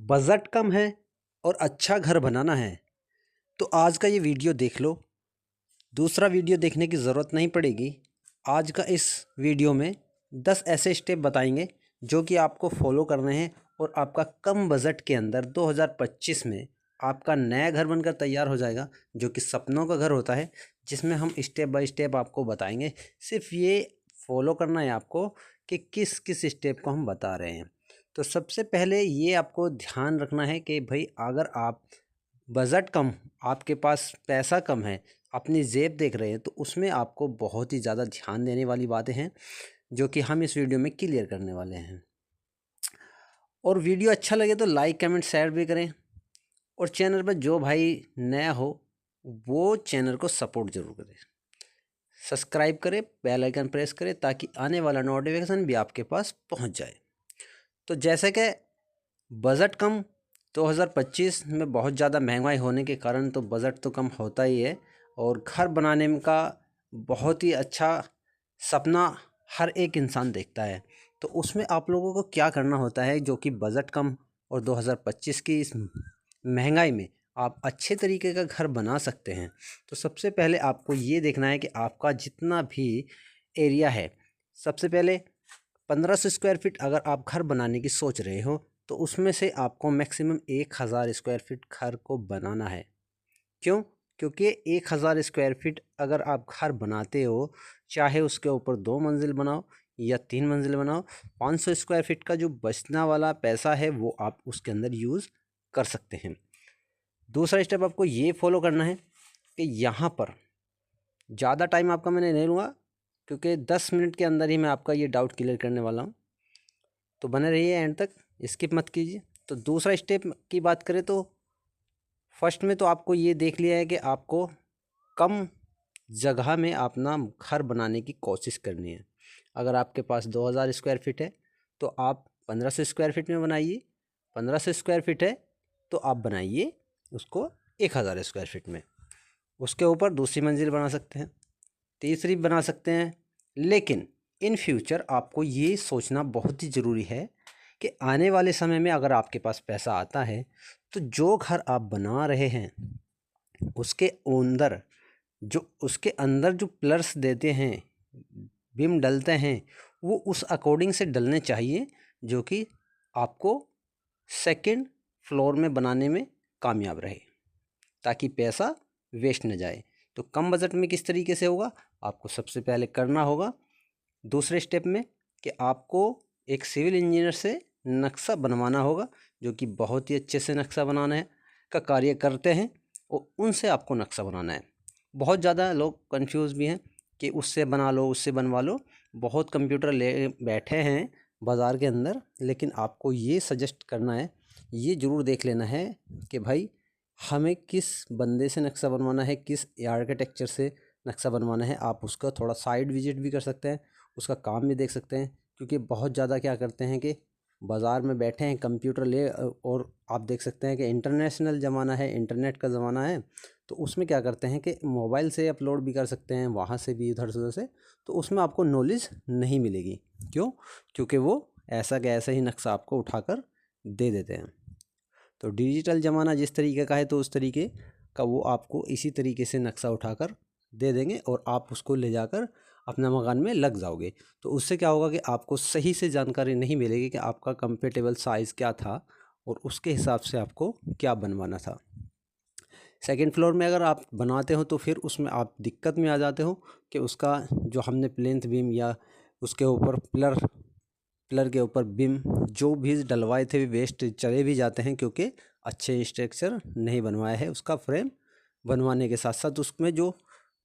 Budget कम है और अच्छा घर बनाना है तो आज का ये वीडियो देख लो। दूसरा वीडियो देखने की ज़रूरत नहीं पड़ेगी। आज का इस वीडियो में 10 ऐसे स्टेप बताएंगे जो कि आपको फॉलो करने हैं और आपका कम बजट के अंदर 2025 में आपका नया घर बनकर तैयार हो जाएगा, जो कि सपनों का घर होता है, जिसमें हम स्टेप बाय स्टेप आपको बताएंगे। सिर्फ ये फॉलो करना है आपको कि किस किस स्टेप को हम बता रहे हैं। तो सबसे पहले ये आपको ध्यान रखना है कि भाई अगर आप बजट कम, आपके पास पैसा कम है, अपनी जेब देख रहे हैं, तो उसमें आपको बहुत ही ज़्यादा ध्यान देने वाली बातें हैं जो कि हम इस वीडियो में क्लियर करने वाले हैं। और वीडियो अच्छा लगे तो लाइक कमेंट शेयर भी करें, और चैनल पर जो भाई नया हो वो चैनल को सपोर्ट ज़रूर करें, सब्सक्राइब करें, बेल आइकन प्रेस करें ताकि आने वाला नोटिफिकेशन भी आपके पास पहुंच जाए। तो जैसे कि बजट कम 2025 में बहुत ज़्यादा महंगाई होने के कारण तो बजट तो कम होता ही है, और घर बनाने का बहुत ही अच्छा सपना हर एक इंसान देखता है। तो उसमें आप लोगों को क्या करना होता है, जो कि बजट कम और 2025 की इस महंगाई में आप अच्छे तरीके का घर बना सकते हैं। तो सबसे पहले आपको ये देखना है कि आपका जितना भी एरिया है, सबसे पहले 1500 स्क्वायर फीट अगर आप घर बनाने की सोच रहे हो तो उसमें से आपको मैक्सिमम 1000 स्क्वायर फीट घर को बनाना है। क्यों? क्योंकि 1000 स्क्वायर फीट अगर आप घर बनाते हो, चाहे उसके ऊपर 2 मंजिल बनाओ या 3 मंजिल बनाओ, 500 स्क्वायर फीट का जो बचना वाला पैसा है वो आप उसके अंदर यूज़ कर सकते हैं। दूसरा स्टेप आपको ये फॉलो करना है कि यहाँ पर ज़्यादा टाइम आपका मैंने नहीं लूँगा, क्योंकि 10 मिनट के अंदर ही मैं आपका ये डाउट क्लियर करने वाला हूँ। तो बने रहिए एंड तक, स्किप मत कीजिए। तो दूसरा स्टेप की बात करें तो फर्स्ट में तो आपको ये देख लिया है कि आपको कम जगह में अपना घर बनाने की कोशिश करनी है। अगर आपके पास 2000 स्क्वायर फीट है तो आप 1500 स्क्वायर फीट में बनाइए, 1500 स्क्वायर फीट है तो आप बनाइए उसको 1000 स्क्वायर फीट में। उसके ऊपर दूसरी मंजिल बना सकते हैं, तीसरी बना सकते हैं। लेकिन इन फ्यूचर आपको ये सोचना बहुत ही ज़रूरी है कि आने वाले समय में अगर आपके पास पैसा आता है तो जो घर आप बना रहे हैं उसके अंदर जो पिलर्स देते हैं, बीम डलते हैं, वो उस अकॉर्डिंग से डलने चाहिए जो कि आपको सेकंड फ्लोर में बनाने में कामयाब रहे, ताकि पैसा वेस्ट न जाए। तो कम बजट में किस तरीके से होगा, आपको सबसे पहले करना होगा दूसरे स्टेप में कि आपको एक सिविल इंजीनियर से नक्शा बनवाना होगा, जो कि बहुत ही अच्छे से नक्शा बनाने का कार्य करते हैं, और उनसे आपको नक्शा बनाना है। बहुत ज़्यादा लोग कंफ्यूज भी हैं कि उससे बना लो, उससे बनवा लो। बहुत कंप्यूटर ले बैठे हैं बाज़ार के अंदर, लेकिन आपको ये सजेस्ट करना है, ये ज़रूर देख लेना है कि भाई हमें किस बंदे से नक्शा बनवाना है, किस आर्किटेक्चर से नक्शा बनवाना है। आप उसका थोड़ा साइड विजिट भी कर सकते हैं, उसका काम भी देख सकते हैं। क्योंकि बहुत ज़्यादा क्या करते हैं कि बाज़ार में बैठे हैं कंप्यूटर ले, और आप देख सकते हैं कि इंटरनेशनल ज़माना है, इंटरनेट का ज़माना है, तो उसमें क्या करते हैं कि मोबाइल से अपलोड भी कर सकते हैं, वहाँ से भी उधर से उधर से। तो उसमें आपको नॉलेज नहीं मिलेगी। क्यों? क्योंकि वो ऐसा का ऐसा ही नक्शा आपको उठाकर दे देते हैं। तो डिजिटल ज़माना जिस तरीके का है तो उस तरीके का वो आपको इसी तरीके से नक्शा उठाकर दे देंगे, और आप उसको ले जाकर अपना मकान में लग जाओगे। तो उससे क्या होगा कि आपको सही से जानकारी नहीं मिलेगी कि आपका कंफर्टेबल साइज़ क्या था और उसके हिसाब से आपको क्या बनवाना था। सेकंड फ्लोर में अगर आप बनाते हो तो फिर उसमें आप दिक्कत में आ जाते हो कि उसका जो हमने प्लेंथ बीम या उसके ऊपर पिलर पिलर के ऊपर बीम जो भी डलवाए थे वेस्ट चले भी जाते हैं, क्योंकि अच्छे स्ट्रक्चर नहीं बनवाया है। उसका फ्रेम बनवाने के साथ साथ उसमें जो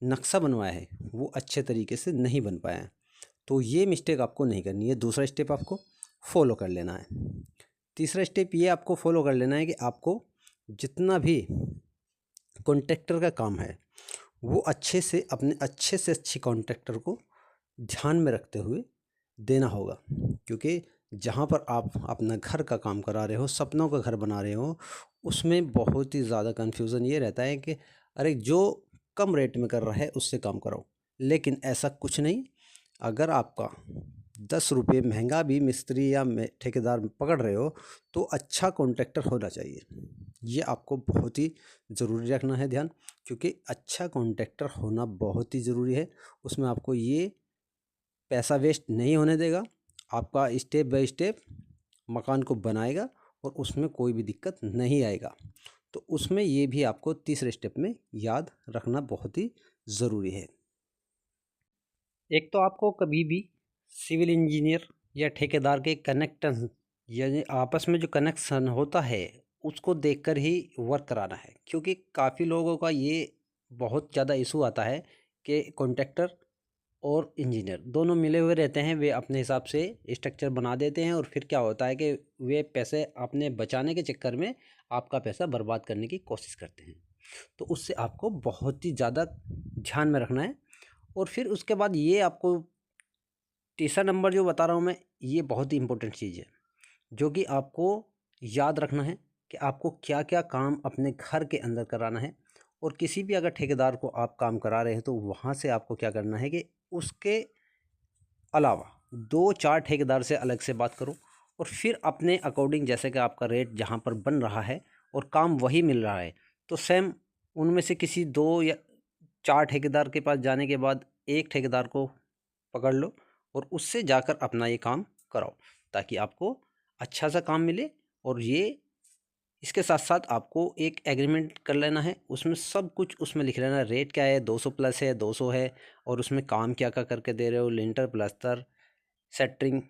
नक्शा बनवाया है वो अच्छे तरीके से नहीं बन पाया है। तो ये मिस्टेक आपको नहीं करनी है। दूसरा स्टेप आपको फॉलो कर लेना है। तीसरा स्टेप ये आपको फॉलो कर लेना है कि आपको जितना भी कॉन्ट्रैक्टर का काम है वो अच्छे से अच्छी कॉन्ट्रैक्टर को ध्यान में रखते हुए देना होगा। क्योंकि जहाँ पर आप अपना घर का काम करा रहे हो, सपनों का घर बना रहे हो, उसमें बहुत ही ज़्यादा कन्फ्यूज़न ये रहता है कि अरे जो कम रेट में कर रहा है उससे काम कराओ। लेकिन ऐसा कुछ नहीं। अगर आपका 10 रुपये महंगा भी मिस्त्री या ठेकेदार पकड़ रहे हो तो अच्छा कॉन्ट्रैक्टर होना चाहिए। ये आपको बहुत ही ज़रूरी रखना है ध्यान, क्योंकि अच्छा कॉन्ट्रैक्टर होना बहुत ही ज़रूरी है। उसमें आपको ये पैसा वेस्ट नहीं होने देगा, आपका स्टेप बाय स्टेप मकान को बनाएगा और उसमें कोई भी दिक्कत नहीं आएगा। तो उसमें ये भी आपको तीसरे स्टेप में याद रखना बहुत ही ज़रूरी है। एक तो आपको कभी भी सिविल इंजीनियर या ठेकेदार के कनेक्शन यानी आपस में जो कनेक्शन होता है उसको देखकर ही वर्क कराना है, क्योंकि काफ़ी लोगों का ये बहुत ज़्यादा इशू आता है कि कॉन्ट्रैक्टर और इंजीनियर दोनों मिले हुए रहते हैं, वे अपने हिसाब से स्ट्रक्चर बना देते हैं और फिर क्या होता है कि वे पैसे अपने बचाने के चक्कर में आपका पैसा बर्बाद करने की कोशिश करते हैं। तो उससे आपको बहुत ही ज़्यादा ध्यान में रखना है। और फिर उसके बाद ये आपको तीसरा नंबर जो बता रहा हूँ मैं, ये बहुत ही इम्पोर्टेंट चीज़ है जो कि आपको याद रखना है कि आपको क्या क्या काम अपने घर के अंदर कराना है। और किसी भी अगर ठेकेदार को आप काम करा रहे हैं तो वहाँ से आपको क्या करना है कि उसके अलावा 2-4 ठेकेदार से अलग से बात करो और फिर अपने अकॉर्डिंग, जैसे कि आपका रेट जहाँ पर बन रहा है और काम वही मिल रहा है, तो सेम उनमें से किसी 2 या 4 ठेकेदार के पास जाने के बाद एक ठेकेदार को पकड़ लो और उससे जाकर अपना ये काम कराओ, ताकि आपको अच्छा सा काम मिले। और ये इसके साथ साथ आपको एक एग्रीमेंट कर लेना है, उसमें सब कुछ उसमें लिख लेना है, रेट क्या है, 200 प्लस है, 200 है, और उसमें काम क्या क्या करके दे रहे हो, लिंटर प्लास्टर सेटरिंग,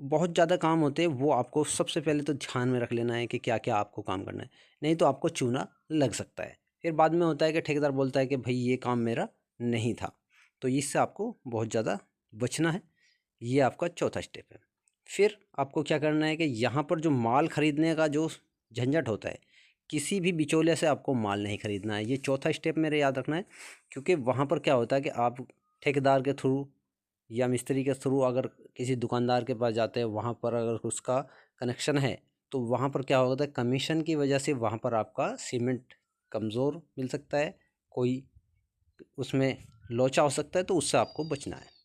बहुत ज़्यादा काम होते हैं। वो आपको सबसे पहले तो ध्यान में रख लेना है कि क्या क्या आपको काम करना है, नहीं तो आपको चूना लग सकता है। फिर बाद में होता है कि ठेकेदार बोलता है कि भाई ये काम मेरा नहीं था, तो इससे आपको बहुत ज़्यादा बचना है। ये आपका चौथा स्टेप है। फिर आपको क्या करना है कि यहाँ पर जो माल ख़रीदने का जो झंझट होता है, किसी भी बिचौलिया से आपको माल नहीं ख़रीदना है। ये चौथा स्टेप मेरे याद रखना है, क्योंकि वहाँ पर क्या होता है कि आप ठेकेदार के थ्रू या मिस्त्री के थ्रू अगर किसी दुकानदार के पास जाते हैं, वहाँ पर अगर उसका कनेक्शन है तो वहाँ पर क्या होता है, कमीशन की वजह से वहाँ पर आपका सीमेंट कमज़ोर मिल सकता है, कोई उसमें लोचा हो सकता है, तो उससे आपको बचना है।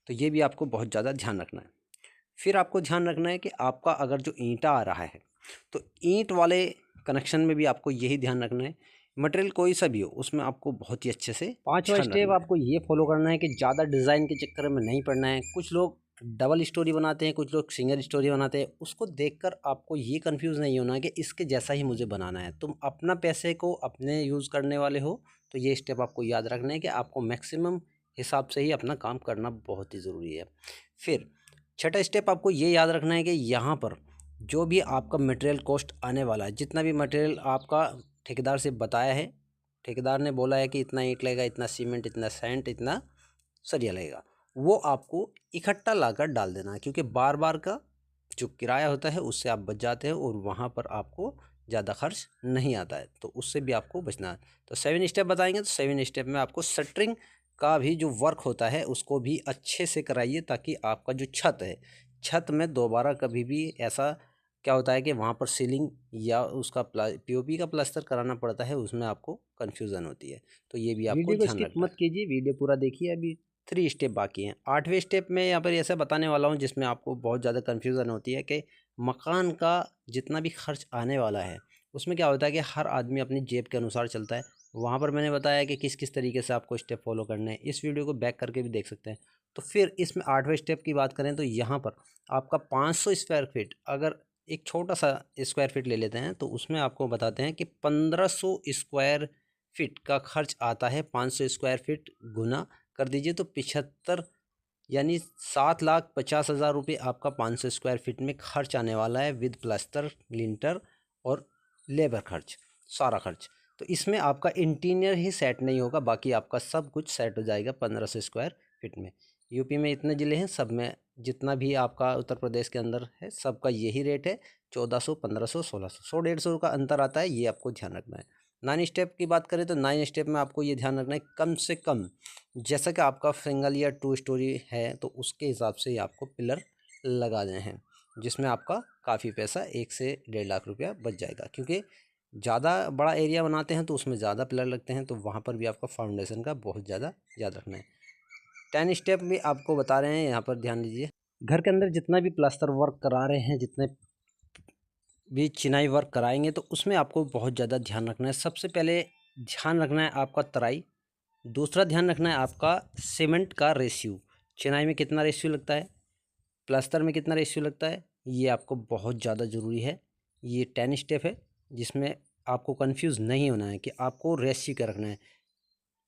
तो ये भी आपको बहुत ज़्यादा ध्यान रखना है। फिर आपको ध्यान रखना है कि आपका अगर जो ईंटा आ रहा है तो ईंट वाले कनेक्शन में भी आपको यही ध्यान रखना है, मटेरियल कोई सा भी हो उसमें आपको बहुत ही अच्छे से पांचवा स्टेप आपको ये फॉलो करना है कि ज़्यादा डिज़ाइन के चक्कर में नहीं पड़ना है। कुछ लोग डबल स्टोरी बनाते हैं, कुछ लोग सिंगल स्टोरी बनाते हैं, उसको देखकर आपको ये कंफ्यूज नहीं होना कि इसके जैसा ही मुझे बनाना है। तुम अपना पैसे को अपने यूज़ करने वाले हो, तो ये स्टेप आपको याद रखना है कि आपको मैक्सिमम हिसाब से ही अपना काम करना बहुत ही ज़रूरी है। फिर छठा स्टेप आपको ये याद रखना है कि यहाँ पर जो भी आपका मटेरियल कॉस्ट आने वाला है, जितना भी मटेरियल आपका ठेकेदार से बताया है, ठेकेदार ने बोला है कि इतना ईंट लगेगा, इतना सीमेंट, इतना सैंड, इतना सरिया लगेगा, वो आपको इकट्ठा लाकर डाल देना है, क्योंकि बार बार का जो किराया होता है उससे आप बच जाते हैं और वहाँ पर आपको ज़्यादा खर्च नहीं आता है, तो उससे भी आपको बचना है। तो 7 स्टेप बताएंगे, तो 7 स्टेप में आपको शटरिंग का भी जो वर्क होता है उसको भी अच्छे से कराइए, ताकि आपका जो छत है, छत में दोबारा कभी भी ऐसा क्या होता है कि वहाँ पर सीलिंग या उसका पीओपी का प्लास्टर कराना पड़ता है, उसमें आपको कन्फ्यूज़न होती है। तो ये भी आपको ध्यान रखना है। मत कीजिए, वीडियो पूरा देखिए, अभी 3 स्टेप बाकी हैं। 8वें स्टेप में यहाँ पर ऐसा बताने वाला हूँ जिसमें आपको बहुत ज़्यादा कन्फ्यूज़न होती है कि मकान का जितना भी खर्च आने वाला है उसमें क्या होता है कि हर आदमी अपनी जेब के अनुसार चलता है। वहाँ पर मैंने बताया कि किस किस तरीके से आपको स्टेप फॉलो करने हैं, इस वीडियो को बैक करके भी देख सकते हैं। तो फिर इसमें 8वें स्टेप की बात करें तो यहाँ पर आपका 500 स्क्वायर फीट, अगर एक छोटा सा स्क्वायर फीट ले लेते हैं तो उसमें आपको बताते हैं कि 1500 स्क्वायर फीट का खर्च आता है। 500 स्क्वायर फीट गुना कर दीजिए तो 75 यानी 7,50,000 रुपये आपका 500 स्क्वायर फीट में खर्च आने वाला है, विद प्लास्टर, लिंटर और लेबर खर्च, सारा खर्च। तो इसमें आपका इंटीरियर ही सेट नहीं होगा, बाकी आपका सब कुछ सेट हो जाएगा 1500 स्क्वायर फीट में। यूपी में इतने ज़िले हैं, सब में जितना भी आपका उत्तर प्रदेश के अंदर है सबका यही रेट है, 1400, 1500, 1600, 100-150 का अंतर आता है, ये आपको ध्यान रखना है। 9 स्टेप की बात करें तो 9 स्टेप में आपको ये ध्यान रखना है कम से कम, जैसा कि आपका सिंगल या 2 स्टोरी है तो उसके हिसाब से ही आपको पिलर लगाने हैं, जिसमें आपका काफ़ी पैसा 1 से 1.5 लाख रुपया बच जाएगा, क्योंकि ज़्यादा बड़ा एरिया बनाते हैं तो उसमें ज़्यादा पिलर लगते हैं, तो वहाँ पर भी आपका फाउंडेशन का बहुत ज़्यादा याद रखना है। 10 स्टेप भी आपको बता रहे हैं, यहाँ पर ध्यान दीजिए। घर के अंदर जितना भी प्लास्टर वर्क करा रहे हैं, जितने भी चिनाई वर्क कराएंगे, तो उसमें आपको बहुत ज़्यादा ध्यान रखना है। सबसे पहले ध्यान रखना है आपका तराई, दूसरा ध्यान रखना है आपका सीमेंट का रेशियो। चिनाई में कितना रेशियो लगता है, प्लास्टर में कितना रेशियो लगता है, ये आपको बहुत ज़्यादा ज़रूरी है। ये 10 स्टेप है जिसमें आपको कंफ्यूज नहीं होना है कि आपको रेशियो क्या रखना है।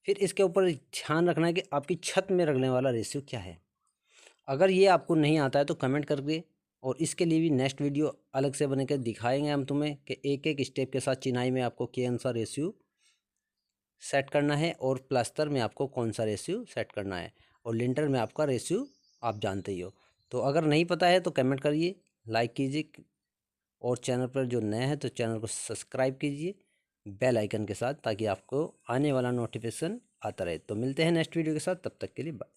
फिर इसके ऊपर ध्यान रखना है कि आपकी छत में रखने वाला रेशियो क्या है। अगर ये आपको नहीं आता है तो कमेंट करके, और इसके लिए भी नेक्स्ट वीडियो अलग से बना के दिखाएंगे हम तुम्हें कि एक एक स्टेप के साथ चिनाई में आपको कौन सा रेशियो सेट करना है और प्लास्टर में आपको कौन सा रेशियो सेट करना है, और लिंटर में आपका रेशियो आप जानते ही हो। तो अगर नहीं पता है तो कमेंट करिए, लाइक कीजिए, और चैनल पर जो नए हैं तो चैनल को सब्सक्राइब कीजिए बेल आइकन के साथ, ताकि आपको आने वाला नोटिफिकेशन आता रहे। तो मिलते हैं नेक्स्ट वीडियो के साथ, तब तक के लिए बाय।